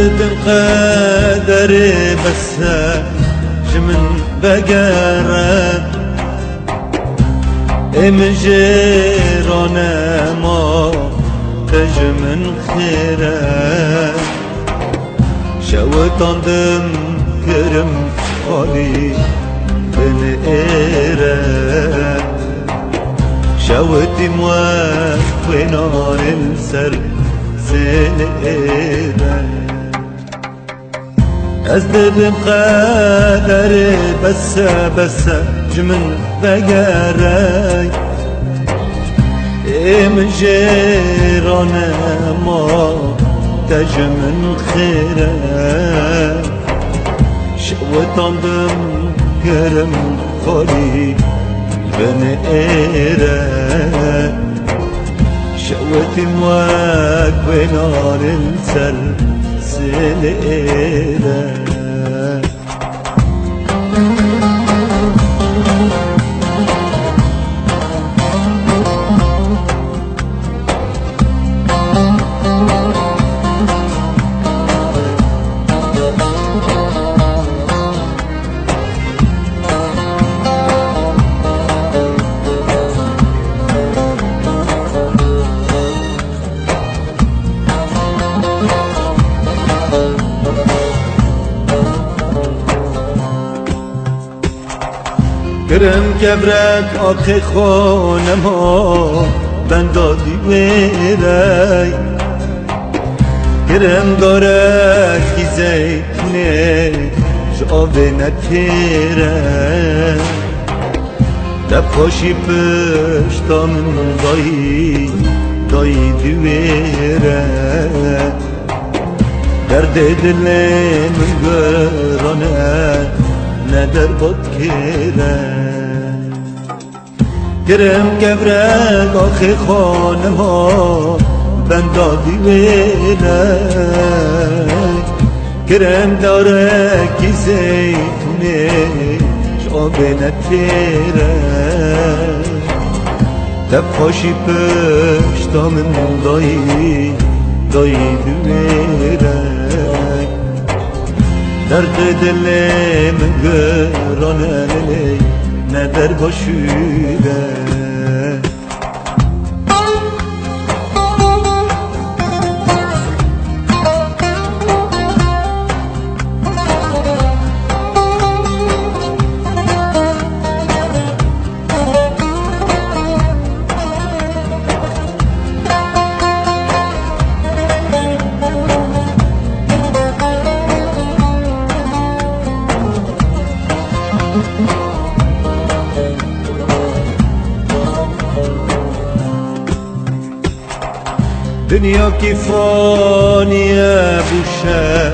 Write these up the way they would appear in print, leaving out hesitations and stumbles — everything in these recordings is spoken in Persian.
أزدد قدري بس جمن بقرب امجيرانا ما تجمن خيرا شوطاندم كرم خالي بن إيرا شوتي موافق نار السر سنيرا أزدد قدري بس جمن بقراي امجيرانا ما تجمن خيرا شوطاندم كرم خالي بن إيرا شوتي مواك بنار السر سليرا کرم کبرک آخی خانما بندادی ویرای کرم دارکی زیتونه جاوه نتیره دپاشی پشتا من دایی دویره درد دل من گرانه ندر بود کرم گبرک آخی خانما بندادی ویره کرم داره کی زیتونه جابه نتیره تپاشی پشتا من دایی دویره درد دل من گرانه ندر باشیده دنیا کی فانیه بوشه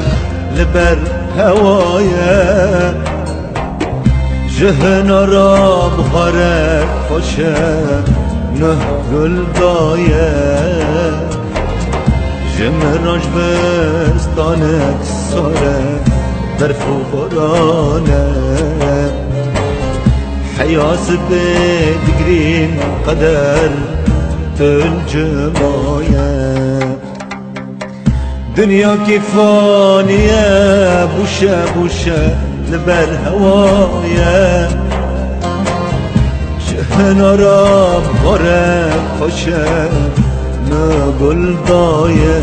لبر هوایه جهنا را بخاره خوشه نه گل دایه جمراج بستانک ساره برف و بارانه حیاس بدگرین قدر الجماية دنيا كيفانية بوشة لبر هوايا شهنا راب غرق خوشة نقول ضايا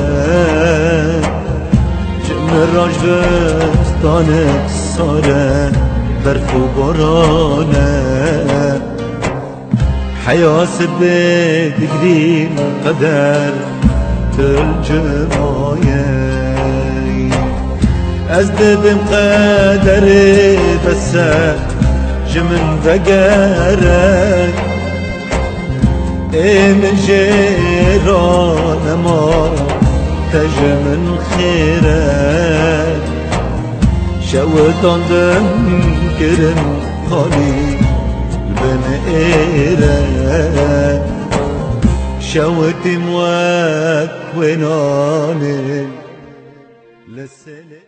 جمراج بستانك صارة برف و بارانه حياس بدقرين قدر الجماية أزدد قدري بس جمن بقرك من جيران ما تجمن خيرك شوطان دم كرم خالي بن إيرا شوت مواك وناني لسنة